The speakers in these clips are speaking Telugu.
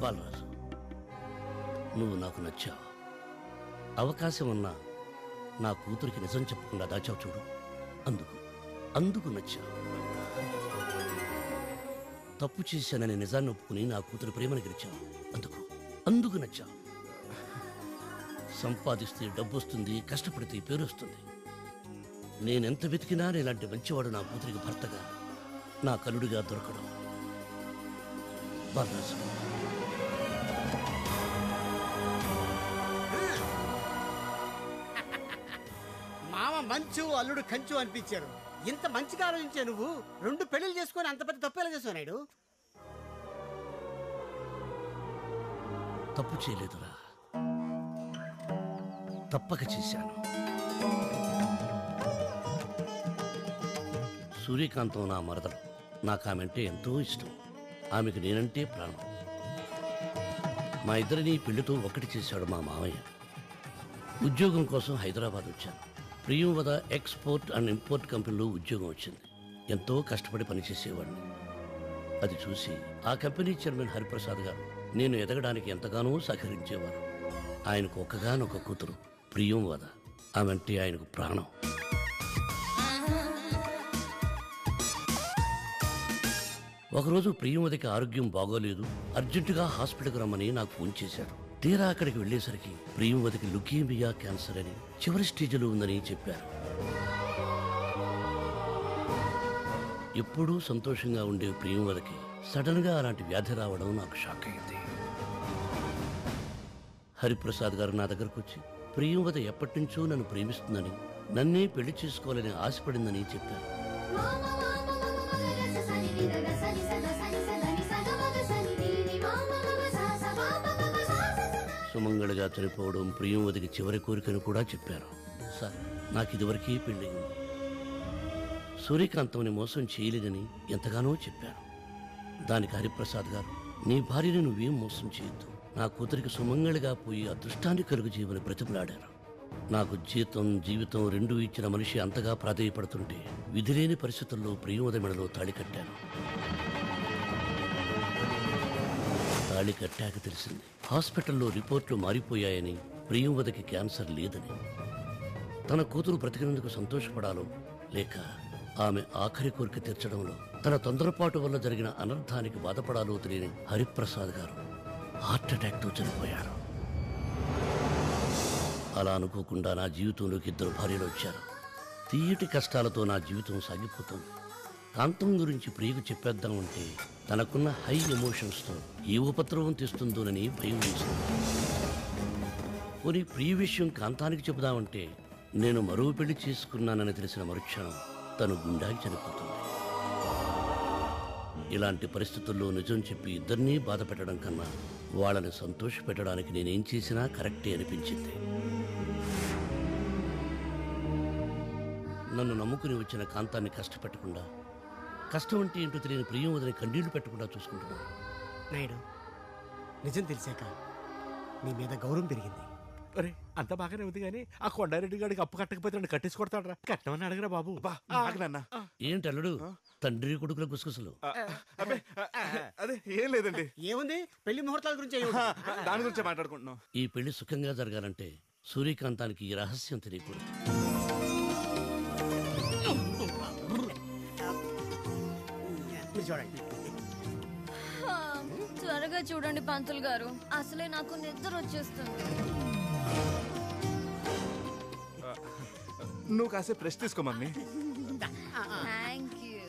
బాలరాజు, నువ్వు నాకు నచ్చావు. అవకాశం ఉన్నా నా కూతురికి నిజం చెప్పకుండా దాచావు చూడు, అందుకు నచ్చావు. తప్పు చేశానని నిజాన్ని ఒప్పుకుని నా కూతురు ప్రేమను గెలిచావు, అందుకు నచ్చావు. సంపాదిస్తే డబ్బు వస్తుంది, కష్టపడితే పేరు వస్తుంది. నేనెంత వెతికినా ఇలాంటి మంచివాడు నా కూతురికి భర్తగా, నా కలుడిగా దొరకడం. బాలరాజు, మామ మంచు, అల్లుడు కంచు అనిపించారు. ఇంత మంచిగా ఆలోచించే నువ్వు 2 పెళ్లిళ్ళు చేసుకొని అంత పెద్ద తప్పు ఎలా చేసావు నాయుడు? తప్పు చేయలేదురా, తప్పక చేశాను. సూర్యకాంతం నా మరదలు. నాకు ఆమెంటే ఎంతో ఇష్టం. ఆమెకు నేనంటే ప్రాణం. మా ఇద్దరిని పెళ్లితో ఒకటి చేశాడు మా మామయ్య. ఉద్యోగం కోసం హైదరాబాద్ వచ్చాను. ప్రియంవద ఎక్స్పోర్ట్ అండ్ ఇంపోర్ట్ కంపెనీలో ఉద్యోగం వచ్చింది. ఎంతో కష్టపడి పనిచేసేవాడిని. అది చూసి ఆ కంపెనీ చైర్మన్ హరిప్రసాద్ గారు నేను ఎదగడానికి ఎంతగానో సహకరించేవారు. ఆయనకు ఒక్కగానొక్క కూతురు ప్రియంవద. ఆమెంటే ఆయనకు ప్రాణం. ఒకరోజు ప్రియంవదకి ఆరోగ్యం బాగోలేదు, అర్జెంటుగా హాస్పిటల్కి రమ్మని నాకు ఫోన్ చేశారు. తీరా అక్కడికి వెళ్లేసరికి ప్రియంవదకి లుకీమియా క్యాన్సర్ అని చివరి స్టేజ్లో ఉందని చెప్పారు. ఎప్పుడూ సంతోషంగా ఉండే ప్రియంవదకి సడన్ గా అలాంటి వ్యాధి రావడం నాకు షాక్ అయింది. హరిప్రసాద్ గారు నా దగ్గరకు వచ్చి ప్రియంవద ఎప్పటి నుంచో నన్ను ప్రేమిస్తుందని, నన్నే పెళ్లి చేసుకోవాలని ఆశపడిందని చెప్పారు. సుమంగళిగా చనిపోవడం ప్రియంవదికి చివరి కోరికను కూడా చెప్పారు. సార్, నాకు ఇదివరకే పెళ్ళయింది. సూర్యకాంతంని మోసం చేయలేదని ఎంతగానో చెప్పారు. దానికి హరిప్రసాద్ గారు, నీ భార్యని నువ్వేం మోసం చేయొద్దు, నా కూతురికి సుమంగళిగా పోయి అదృష్టాన్ని కలుగు చేయమని బ్రతిమలాడారు. నాకు జీవితం రెండూ ఇచ్చిన మనిషి అంతగా ప్రాధేయపడుతుంటే విధిలేని పరిస్థితుల్లో ప్రియంవద మెడలో తాళి కట్టాను. తాళి కట్టాక తెలిసింది హాస్పిటల్లో రిపోర్ట్లు మారిపోయాయని, ప్రియంవదకి క్యాన్సర్ లేదని. తన కూతురు బ్రతికినందుకు సంతోషపడాలో లేక ఆమె ఆఖరి కోరిక తీర్చడంలో తన తొందరపాటు వల్ల జరిగిన అనర్థానికి బాధపడాలో తెలియని హరిప్రసాద్ గారు హార్ట్అటాక్తో చనిపోయారు. అలా అనుకోకుండా నా జీవితంలోకి 2 భార్యలు వచ్చారు. తీయటి కష్టాలతో నా జీవితం సాగిపోతుంది. కాంతం గురించి ప్రియకు చెప్పేద్దామంటే తనకున్న హై ఎమోషన్స్తో ఏ ఉపద్రవం తెస్తుందోనని భయం వేసింది. కొన్ని ప్రియ విషయం కాంతానికి చెబుదామంటే నేను మరో పెళ్లి చేసుకున్నానని తెలిసిన మరుక్షణం తను గుండాకి చనిపోతుంది. ఇలాంటి పరిస్థితుల్లో నిజం చెప్పి ఇద్దరినీ బాధ పెట్టడం కన్నా వాళ్ళని సంతోష పెట్టడానికి నేనేం చేసినా కరెక్టే అనిపించింది. నన్ను నమ్ముకుని వచ్చిన కాంతాన్ని కష్టపెట్టకుండా, కష్టం అంటే ఏంటో తెలియని ప్రియంవదని కన్నీళ్లు పెట్టకుండా చూసుకుంటున్నాను. నాయుడు, నిజం తెలిసాక నీ మీద గౌరవం పెరిగింది. అరే, అంత బాగానే ఉంది కానీ ఆ కొండారెడ్డి గారికి అప్పు కట్టకపోతే నన్ను కట్టేసుకొడతాడు రా. కట్టమని అడగరా బాబు. ఏంటి అల్లుడు, తండ్రి కొడుకుల గుసగుసలు? అదే ఏం లేదండి. ఏముంది, పెళ్లి ముహూర్తాల గురించి దాని గురించి మాట్లాడుకుంటున్నాం. ఈ పెళ్లి సుఖంగా జరగాలంటే సూర్యకాంతానికి ఈ రహస్యం తెలియకూడదు. చూడండి, త్వరగా చూడండి పంతులు గారు, అసలే నాకు నిద్ర వచ్చేస్తుంది. నువ్వు కాసేపు రెస్ట్ తీసుకో మమ్మీ. Thank you.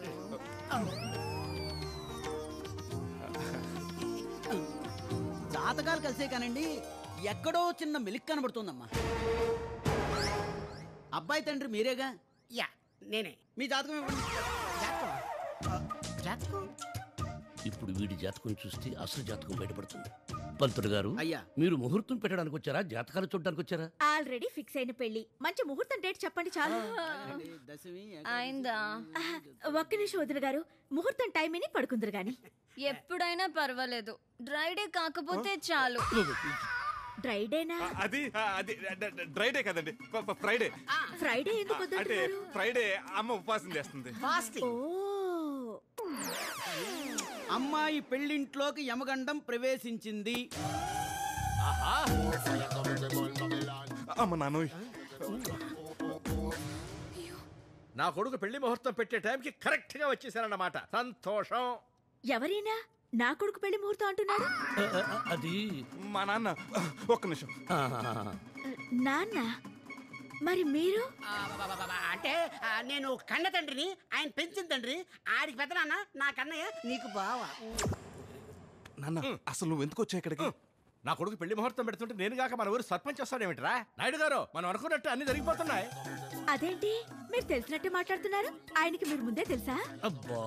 జాతకాలు కలిసే కానండి ఎక్కడో చిన్న మెలిక్ కనబడుతుందమ్మా. అబ్బాయి తండ్రి మీరేగా? యా, నేనే. మీ జాతకం ఇవ్వండి. జాతకం ఇప్పుడు వీడి జాతకం చూస్తే అసలు జాతకం బయటపడుతుంది. పంతులు గారు, అయ్యా, మీరు ముహూర్తం పెట్టడానికి వచ్చారా, జాతకాలు చూడడానికి వచ్చారా? ఆల్రెడీ ఫిక్స్ అయిన పెళ్లి. మంచి ముహూర్తం డేట్ చెప్పండి చాలు. అయిందా? ఒక్క నిమిషం వదిన గారు, ముహూర్తం టైం అని పడుకుందరు గాని. ఎప్పుడైనా పర్వాలేదు, డ్రై డే కాకపోతే చాలు. డ్రై డేనా? అది డ్రై డే కదండి, ఫ్రైడే. ఫ్రైడే ఎందుకు అంటే వద్దంటున్నారు? ఫ్రైడే అమ్మ ఉపవాసం చేస్తుంది. ఓ, అమ్మాయి పెళ్లింట్లోకి యమగండం ప్రవేశించింది. అమ్మ నాన్నోయ్, నా కొడుకు పెళ్లి ముహూర్తం పెట్టే టైంకి కరెక్ట్ గా వచ్చేసారన్నమాట. సంతోషం. ఎవరైనా నా కొడుకు పెళ్లి ముహూర్తం అంటున్నారు? అది మా నాన్న. ఒక్క నిమిషం. నాన్న, మరి మీరు? అంటే నేను కన్న తండ్రిని, ఆయన పెంచిన తండ్రి. ఆడికి పెద్ద నాన్న, నా కన్నయ్య నీకు బావ. నాన్న అసలు నువ్వు ఎందుకు వచ్చావు ఇక్కడికి? నా కొడుకు పెళ్లి ముహూర్తం పెడుతుంటే నేను కాక మన ఊరు సర్పంచ్ వస్తాడేమిట్రా? నాయుడు గారు, మనం అనుకున్నట్టు అన్ని జరిగిపోతున్నాయి. అదేంటి మీరు తెలిసినట్టు మాట్లాడుతున్నారు? ఆయనకి మీరు ముందే తెలుసా? అబ్బా,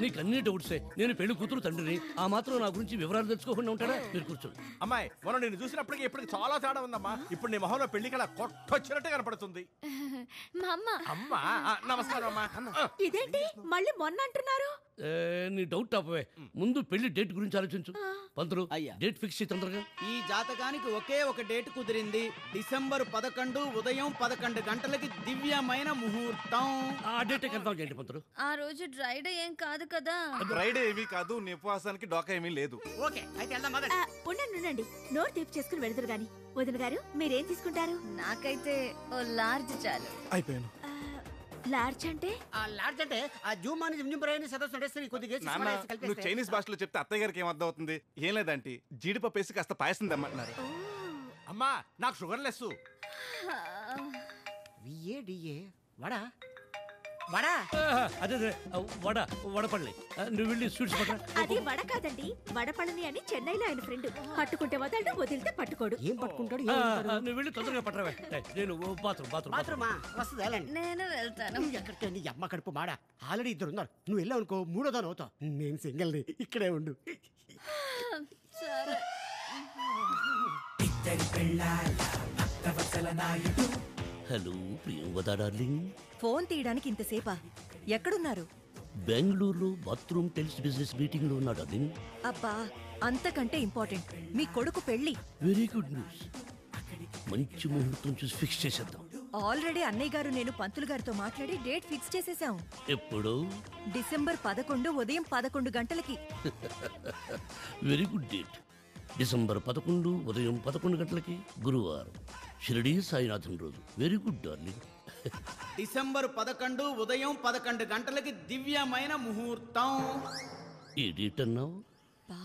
నీకు అన్ని డౌట్సే. నేను పెళ్లి కూతురు తండ్రిని. ఆ మాత్రం నా గురించి వివరాలు తెలుసుకోకుండా ఉంటారా? మీరు కూర్చోండి. అమ్మాయి, మనం నేను చూసినప్పటికీ ఇప్పటికి చాలా తేడా ఉందమ్మా. ఇప్పుడు నీ మొహంలో పెళ్లి కళ కొట్టొచ్చినట్టు కనపడుతుంది. మా అమ్మ. అమ్మా, నమస్కారం అమ్మా. ఇదేంటి మళ్ళీ మొన్న అంటున్నారు? నీ డౌట్ ఆపవే. ముందు పెళ్లి డేట్ గురించి ఆలోచించు. పంతులు, అయ్యా. డేట్ ఫిక్స్ చేయి తొందరగా. ఈ జాతకానికి ఒకే ఒక డేట్ కుదిరింది. డిసెంబర్ 11 ఉదయం 11 గంటలకి దివ్యమైన ముహూర్తం. ఆ డేట్ కన్ఫర్మ్ చేయండి పంతులు. ఆ రోజు డ్రై డే ఏం కాదు కదా? ఫ్రైడే ఏమీ కాదు, నీ ఉపవాసానికి డోకా ఏమీ లేదు. ఓకే, అయితే వెళ్దాం మొదలు. ఉండండి, నోరు తీపి చేసుకుని వెళ్దురు గాని. వదిన గారు, మీరేం తీసుకుంటారు? నాకైతే ఓ లార్జ్ చాలు. అయిపోయాను. లార్జ్ అంటే? ఆ లాడ్జ్ అంటే ఆ జూమాని జిమ్జింబరాయని సదస్సు నడేస్తే కొద్దిగా నాన్న, నువ్వు చైనీస్ భాషలో చెప్తే అత్తయ్య గారికి ఏం అర్థం అవుతుంది? ఏం లేదంటే జీడిపప్పు వేసి కాస్త పాయసం తెమ్మంటున్నారు. అమ్మా, నాకు షుగర్ లెస్. విఏడిఏ వడా వడా. అదే వడపల్లి. నువ్వు వెళ్ళి స్వీట్స్ పట్ల. అది వడ కాదండి, వడపళని అని చెన్నైలో ఆయన ఫ్రెండ్. పట్టుకుంటే వదలడు, వదిలితే పట్టుకోడు. ఏం పట్టుకుంటాడు? నువ్వు వెళ్ళి తొందరగా పట్టరావే. నేను బాత్రూమ్. మాత్రమా వస్తుంది వెళ్ళండి. నేను వెళ్తాను. నువ్వు ఎక్కడికి నీ అమ్మ కడుపు మాడా. ఆల్రెడీ ఇద్దరు ఉన్నారు. నువ్వు వెళ్ళావు అనుకో, మూడో దాని అవుతావు. నేను సింగిల్ ని, ఇక్కడే ఉండు. సరే. Hello Priyamvada darling. ఫోన్ తీయడానికి ఇంతసేపా? ఎక్కడున్నారు? బెంగళూరులో బాత్రూమ్ టెల్స్ బిజినెస్ మీటింగ్ లో ఉన్నాడు డార్లింగ్. అబ్బా, అంతకంటే ఇంపార్టెంట్ మీ కొడుకు పెళ్లి. Very good news. మంచి ముహూర్తం చూసి ఫిక్స్ చేసేద్దాం. ఆల్రెడీ అన్నయ్య గారు నేను పంతులు గారితో మాట్లాడి డేట్ ఫిక్స్ చేసేసాం. ఎప్పుడు? డిసెంబర్ 11 ఉదయం 11 గంటలకి. Very good date. డిసెంబర్ 11 ఉదయం 11 గంటలకి, గురువారం, షిరిడీ సాయినాథన్ రోజు. Very good darling. డిసెంబర్ 11 ఉదయం 11 గంటలకి దివ్యమైన ముహూర్తం. ఈ డేట్ అన్నావు? బా,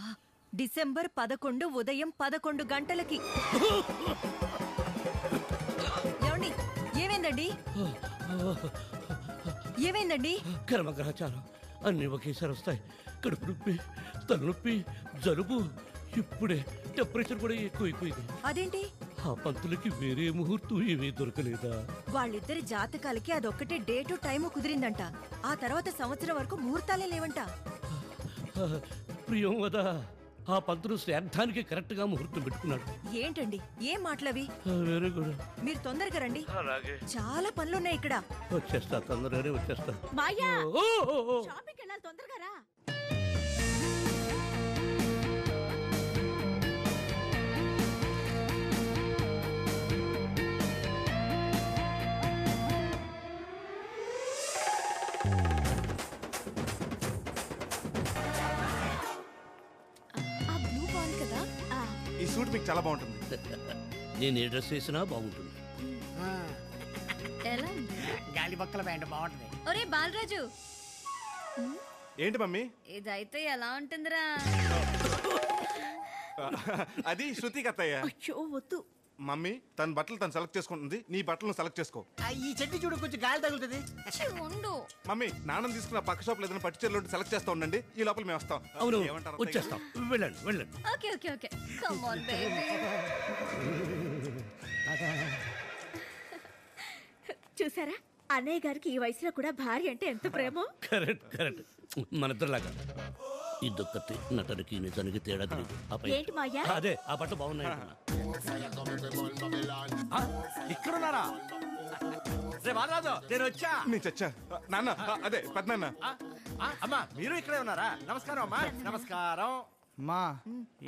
డిసెంబర్ 11 ఉదయం 11 గంటలకి. ఏమండి, ఏమైందండి? ఏమైందండి? కర్మగ్రహచారం అన్ని ఒకేసారి వస్తాయి. కడుపు నొప్పి, తలనొప్పి, జలుబు. ఇప్పుడే టెంపరేచర్ కూడా ఎక్కువైపోయింది. అదేంటి? ఆ పంతులకి వేరే ముహూర్తం ఏమీ దొరకలేదా? వాళ్ళిద్దరి జాతకాలకి అదొక్కటే డేటు టైము కుదిరిందంట. ఆ తర్వాత సంవత్సరం వరకు ముహూర్తాలే లేవంట. ప్రియం వదా, ఆ పంతులు శ్రాద్ధానికి కరెక్ట్ గా ముహూర్తం పెట్టుకున్నాడు. ఏంటండి ఏం మాటలవి? వేరే కూడా. మీరు తొందరగా రండి, అలాగే చాలా పనులున్నాయి ఇక్కడ. వచ్చేస్తా, తొందరగానే వచ్చేస్తా. మాయా, ఓ, ఓ, ఓ. షాపింగ్కి వెళ్ళాలి, తొందరగా రా. ఆ బ్లూ బాగుంది కదా? ఈ సూట్ మీకు చాలా బాగుంటుంది. నేను ఏ డ్రెస్ వేసినా బాగుంటుంది. ఎలా ఉంది? గాలి బక్కల బ్యాండ్ బాగుంటుంది. ఒరే బాలరాజు, ఏంటి మమ్మీ? ఇదైతే ఎలా ఉంటుందిరా? అది శృతి కత్తయ్య. అయ్యో వద్దు. మమ్మీ, తన బట్టలు తను సెలెక్ట్ చేసుకుంటుంది, నీ బట్టలను సెలెక్ట్ చేసుకో. ఈ చెట్టు చూడు, కొంచెం గాలి తగులుతుంది. ఛీ, ఉండు. మమ్మీ, నాన్న తీసుకున్న పక్క షాప్ ఏదైనా పట్టు చీరలు సెలెక్ట్ చేస్తా ఉండండి. ఈ లోపల మేము వస్తాం. అవును, ఏమంటారు? వచ్చేస్తాం. వెళ్ళండి వెళ్ళండి. Okay okay okay, come on baby. చూసారా, అన్నయ్య గారికి ఈ వయసులో కూడా భార్య అంటే ఎంత ప్రేమో. కరెక్ట్. మన ఇద్దరులాగా. ఇదొక్కటి నటనకి నిజానికి తేడా తెలియదు. ఏంటి మాయా? అదే, ఆ బట్టలు బాగున్నాయి అంటున్నా. ఇక్కడున్నారా? రే బాలరాజు, నేను వచ్చా. నేను చచ్చా. నాన్న, అదే పెద్దనాన్న. అమ్మా, మీరు ఇక్కడే ఉన్నారా? నమస్కారం అమ్మా. నమస్కారం. మా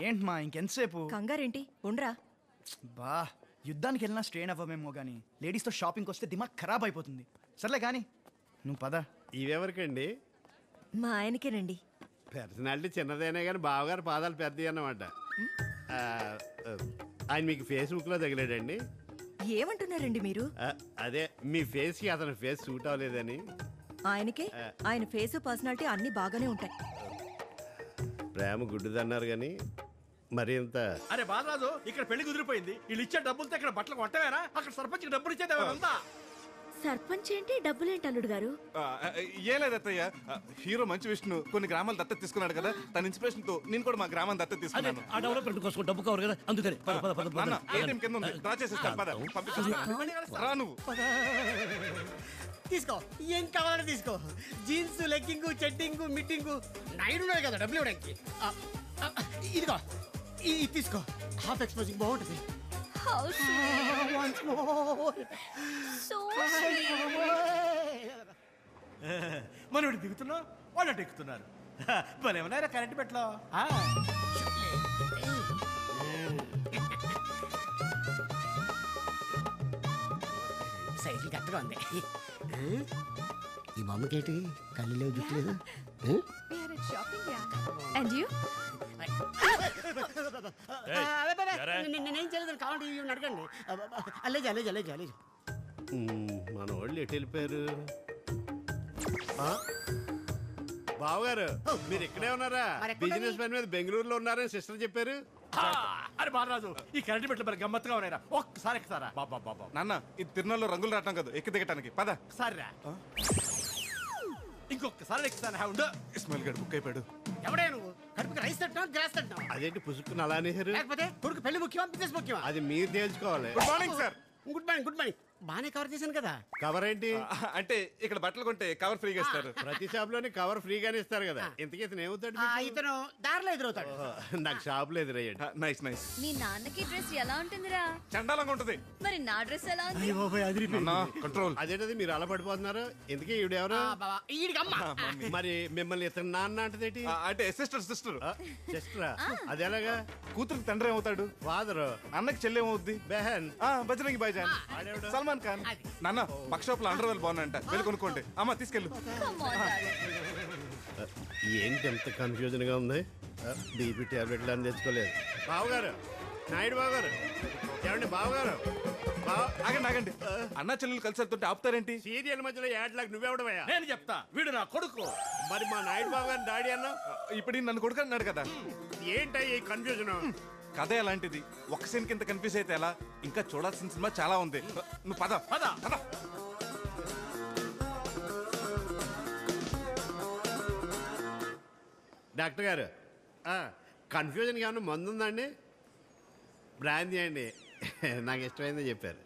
ఏంటి మా ఇంకెంతసేపు? కంగారేంటి, ఉండ్రా. బా, యుద్ధానికి వెళ్ళినా స్ట్రెయిన్ అవ్వమేమో కానీ లేడీస్తో షాపింగ్కి వస్తే దిమాగ్ ఖరాబ్ అయిపోతుంది. సర్లే కానీ నువ్వు పద. ఇవెవరికండి? మా ఆయనకేనండి. పర్సనాలిటీ చిన్నదైనా కానీ బావగారు పాదాలు పెద్దవి అన్నమాట. ఆ, ఆయన మీకు ఫేస్బుక్లో తగిలాడండి. ఏమంటున్నారండి మీరు? అదే మీ ఫేస్కి అతని ఫేస్ సూట్ అవ్వలేదని. ఆయనకే ఆయన ఫేసు పర్సనాలిటీ అన్ని బాగానే ఉంటాయి. ప్రేమ గుడ్డిదన్నారు కానీ మరి ఇంత. అరే బాలరాజు, ఇక్కడ పెళ్లి కుదిరిపోయింది. వీళ్ళు ఇచ్చే డబ్బులతో ఇక్కడ బట్టలు కొట్టవేరా? అక్కడ సర్పంచ్కి డబ్బులు ఇచ్చేది ఎవరంతా? సర్పంచ్ ఏంటి డబ్బులేంటి అల్లుడు గారు? ఏ లేదు అత్తయ్య, హీరో మంచి విష్ణు కొన్ని గ్రామాలు దత్తత తీసుకున్నాడు కదా, తన ఇన్స్పిరేషన్ తో నేను కూడా మా గ్రామాన్ని దత్తత తీసుకున్నాను. ఆ డెవలప్మెంట్ కోసం డబ్బు కావాలి కదా, అందుకని పద, పద, పద, పద. నాన్న, ATM కింద ఉంది, డ్రా చేసేస్తాను, పద, పంపించేస్తాను. రా నువ్వు. తీసుకో, ఏం కావాలంటే తీసుకో. జీన్స్, లెగ్గింగ్, చెడ్డింగ్, మిట్టింగ్. నాయుడు ఉన్నాడు కదా డబ్బులు ఇవ్వడానికి. ఇదిగో ఇది తీసుకో, హాఫ్ ఎక్స్పోజింగ్ బాగుంటుంది. How sweet. Once more. So sweet. మనం ఇప్పుడు దిగుతున్నాం, వాళ్ళు అటు ఎక్కుతున్నారు. మరి ఏమన్నా కరెంట్ పెట్లో సైకిల్ కరెక్ట్గా ఉంది. ఈ బొమ్మకేంటి కళ్ళు లేవు, జుట్టు లేదు. And you? నేనేం చేయలేదు, కావాలంటే ఇవి అడగండి. అల్లేజీ అల్లేజీ అల్లేజీ అల్లేజీ. మన వాళ్ళు ఎటు వెళ్ళిపోయారు? బావగారు మీరు ఇక్కడే ఉన్నారా? బిజినెస్ పని మీద బెంగళూరులో ఉన్నారని సిస్టర్ చెప్పారు. అరే బాలరాజు, ఈ కరెంట్ పెట్లు మరి గమ్మత్తుగా ఉన్నాయిరా. ఒక్కసారి ఎక్కుతారా? బాబా బాబా నాన్న, ఇది తిరునాళ్ళలో రంగులు రావటం కాదు, ఎక్కి దిగటానికి. పద సరేరా, ఇంకొకసారి ఎక్కుతాను. ఇస్మాయిల్ గడు బుక్ అయిపోయాడు. ఎవడే నువ్వు? కడుపుకి రైస్ తింటున్నావు, గ్రాస్ తింటున్నావు. అదేంటి పుసుక్కుని అలా అనేసారు? లేకపోతే కొడుకు పెళ్లి ముఖ్యమా, బిజినెస్ ముఖ్యమా? అది మీరు తేల్చుకోవాలి. Good morning sir. Good morning, good morning. బాగానే కవర్ చేశాను కదా. కవర్ ఏంటి? అంటే ఇక్కడ బట్టలు కొంటే కవర్ ఫ్రీగా ఇస్తారు. ప్రతి షాప్ లోని కవర్ ఫ్రీగానే ఇస్తారు కదా. ఇంతకీ ఇతను ఏమవుతాడు? ఇతను దారిలో ఎదురవుతాడు. నాకు షాప్ లో ఎదురయ్యాడు. Nice nice. మీ నాన్నకి డ్రెస్ ఎలా ఉంటుందిరా? చండాలంగా ఉంటది. మరి నా డ్రెస్ ఎలా ఉంది? కంట్రోల్. అదేంటది మీరు అలా పడిపోతున్నారు? ఎందుకే ఈవిడెవరు? ఈడికి అమ్మ. మరి మిమ్మల్ని ఇతను నాన్న అంటదేటి? అంటే సిస్టర్ సిస్టర్ సిస్టరా? అది ఎలాగా? కూతురికి తండ్రి ఏమవుతాడు? ఫాదర్. అన్నకి చెల్లి ఏమవుద్ది? బెహన్. బజరంగి భాయ్జాన్, సల్మాన్ ఖాన్. నాన్న పక్క షాప్ లో అండర్ వేల్ బాగున్నాయంట, వెళ్ళి కొనుక్కోండి. అమ్మ తీసుకెళ్ళు. Come on, darling. ఏంటి ఎంత కన్ఫ్యూజన్ గా ఉంది? బీపీ టాబ్లెట్లు అని తెచ్చుకోలేదు. బావగారు, నాయుడు బావగారు. ఏమండి బావగారు? ఆగండి ఆగండి, అన్న చెల్లెలు కలిసి వెళ్తుంటే ఆపుతారేంటి? సీరియల్ మధ్యలో యాడ్లకు నువ్వెవడవయ్యా? నేను చెప్తా, వీడు నా కొడుకు. మరి మా నాయుడు బావగారు డాడీ అన్నా? ఇప్పుడు నన్ను కొడుకు అన్నాడు కదా. ఏంటయ్యి కన్ఫ్యూజన్? కథ ఎలాంటిది? ఒక సీన్ కింద కన్ఫ్యూజ్ అయితే ఎలా? ఇంకా చూడాల్సిన సినిమా చాలా ఉంది. నువ్వు పద పద పద. డాక్టర్ గారు, కన్ఫ్యూజన్ ఏమన్నా మందు ఉందండి? బ్రాందీ అండి, నాకు ఇష్టమైందని చెప్పారు.